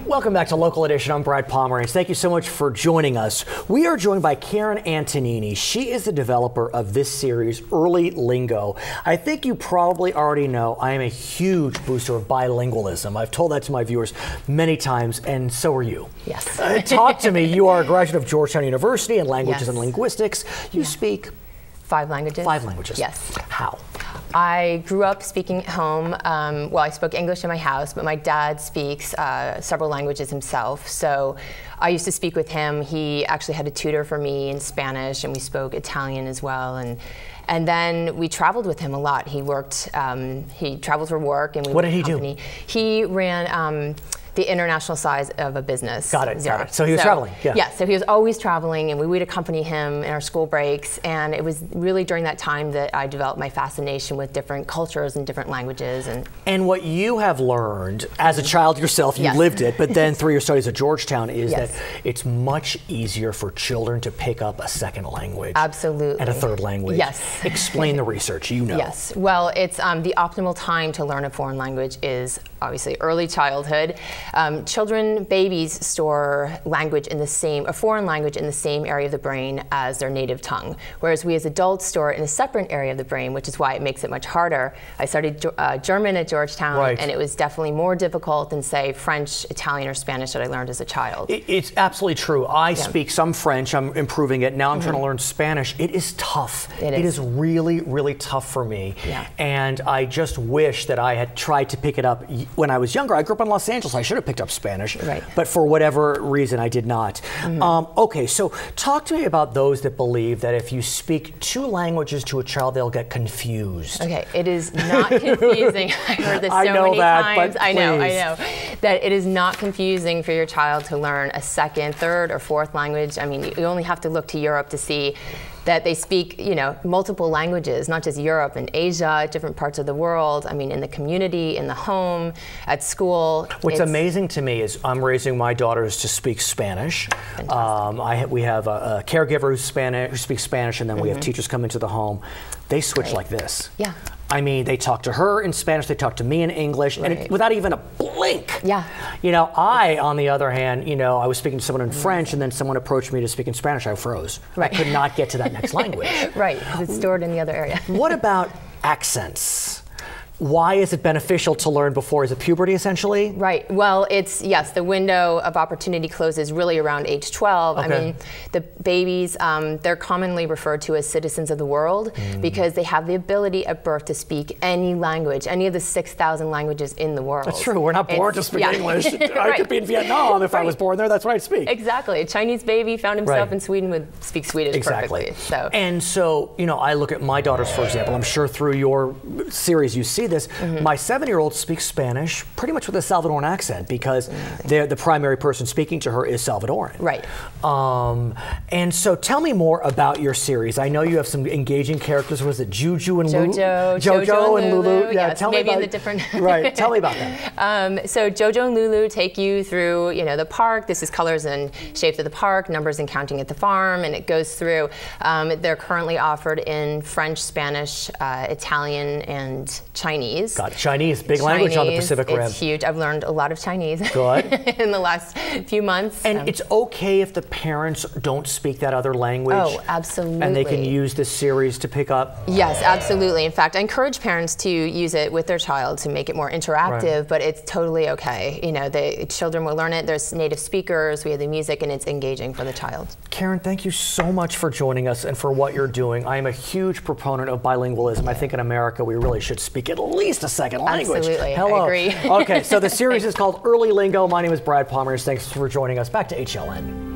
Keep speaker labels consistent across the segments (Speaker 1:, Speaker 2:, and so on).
Speaker 1: Welcome back to Local Edition. I'm Brad Pomerantz. Thank you so much for joining us. We are joined by Caryn Antonini. She is the developer of this series, Early Lingo. I think you probably already know I am a huge booster of bilingualism. I've told that to my viewers many times, and so are you.
Speaker 2: Yes.
Speaker 1: Talk to me. You are a graduate of Georgiatown University in Languages and Linguistics. You speak
Speaker 2: 5 languages.
Speaker 1: 5 languages.
Speaker 2: Yes.
Speaker 1: How?
Speaker 2: I grew up speaking at home. Well, I spoke English in my house, but my dad speaks several languages himself. So I used to speak with him. He actually had a tutor for me in Spanish, and we spoke Italian as well. And then we traveled with him a lot. He worked, he traveled for work. And
Speaker 1: what did he do?
Speaker 2: He ran the international size of a business.
Speaker 1: Got it. So he was traveling. Yeah.
Speaker 2: Yeah, so he was always traveling, and we would accompany him in our school breaks. And it was really during that time that I developed my fascination with different cultures and different languages.
Speaker 1: And what you have learned as a child yourself, you lived it, but then through your studies at Georgetown, is that it's much easier for children to pick up a second language.
Speaker 2: Absolutely.
Speaker 1: And a third language.
Speaker 2: Yes.
Speaker 1: Explain the research, you know.
Speaker 2: Yes. Well, it's the optimal time to learn a foreign language is obviously early childhood. Children, babies store language in the same, a foreign language in the same area of the brain as their native tongue, whereas we as adults store it in a separate area of the brain, which is why it makes it much harder. I studied German at Georgetown, and it was definitely more difficult than, say, French, Italian, or Spanish that I learned as a child.
Speaker 1: It's absolutely true. I speak some French. I'm improving it. Now I'm trying to learn Spanish. It is tough. It is really, really tough for me. And I just wish that I had tried to pick it up when I was younger. I grew up in Los Angeles. I should have picked up Spanish, but for whatever reason I did not. Okay, so talk to me about those that believe that if you speak 2 languages to a child, they'll get confused.
Speaker 2: Okay, it is not confusing. I heard this so many times. I know. That it is not confusing for your child to learn a second, third, or fourth language. I mean, you only have to look to Europe to see that they speak, you know, multiple languages, not just Europe and Asia, different parts of the world. I mean, in the community, in the home, at school.
Speaker 1: What's amazing to me is I'm raising my daughters to speak Spanish. We have a caregiver who speaks Spanish, and then we have teachers come into the home. They switch like this.
Speaker 2: Yeah.
Speaker 1: I mean, they talk to her in Spanish, they talk to me in English, and without even a blink.
Speaker 2: Yeah.
Speaker 1: You know, on the other hand, you know, I was speaking to someone in French, and then someone approached me to speak in Spanish. I froze. I could not get to that next language.
Speaker 2: Because it's stored in the other area.
Speaker 1: What about accents? Why is it beneficial to learn before? Is it puberty, essentially?
Speaker 2: Right. Well, it's, yes, the window of opportunity closes really around age 12. I mean, the babies, they're commonly referred to as citizens of the world because they have the ability at birth to speak any language, any of the 6,000 languages in the world.
Speaker 1: That's true. We're not born to speak English. I could be in Vietnam if I was born there. That's what I'd speak.
Speaker 2: Exactly. A Chinese baby found himself in Sweden would speak Swedish perfectly. So.
Speaker 1: And so, you know, I look at my daughters, for example. I'm sure through your series you see this. My 7-year-old speaks Spanish pretty much with a Salvadoran accent because the primary person speaking to her is Salvadoran.
Speaker 2: Right.
Speaker 1: And so tell me more about your series. I know you have some engaging characters. Was it Juju and Lulu? Jojo and Lulu.
Speaker 2: Yeah,
Speaker 1: tell
Speaker 2: maybe
Speaker 1: me about
Speaker 2: in the different.
Speaker 1: Tell me about that.
Speaker 2: So Jojo and Lulu take you through, you know, the park. This is colors and shapes of the park, numbers and counting at the farm, and it goes through. They're currently offered in French, Spanish, Italian, and Chinese.
Speaker 1: Got it. Chinese, big language on the Pacific Rim.
Speaker 2: It's huge. I've learned a lot of Chinese in the last few months.
Speaker 1: And it's okay if the parents don't speak that other language?
Speaker 2: Oh, absolutely.
Speaker 1: And they can use this series to pick up?
Speaker 2: Yes, absolutely. In fact, I encourage parents to use it with their child to make it more interactive, but it's totally okay. You know, the children will learn it. There's native speakers, we have the music, and it's engaging for the child.
Speaker 1: Caryn, thank you so much for joining us and for what you're doing. I am a huge proponent of bilingualism. I think in America we really should speak at least a second language.
Speaker 2: Absolutely,
Speaker 1: Hello.
Speaker 2: I agree.
Speaker 1: Okay, so the series is called Early Lingo. My name is Brad Pomerantz. Thanks for joining us. Back to HLN.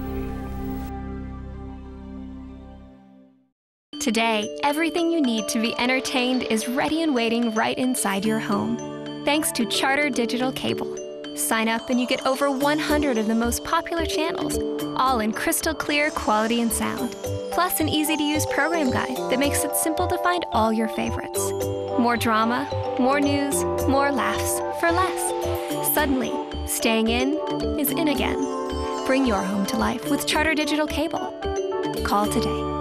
Speaker 3: Today, everything you need to be entertained is ready and waiting right inside your home. Thanks to Charter Digital Cable. Sign up and you get over 100 of the most popular channels, all in crystal clear quality and sound. Plus an easy-to-use program guide that makes it simple to find all your favorites. More drama, more news, more laughs for less. Suddenly, staying in is in again. Bring your home to life with Charter Digital Cable. Call today.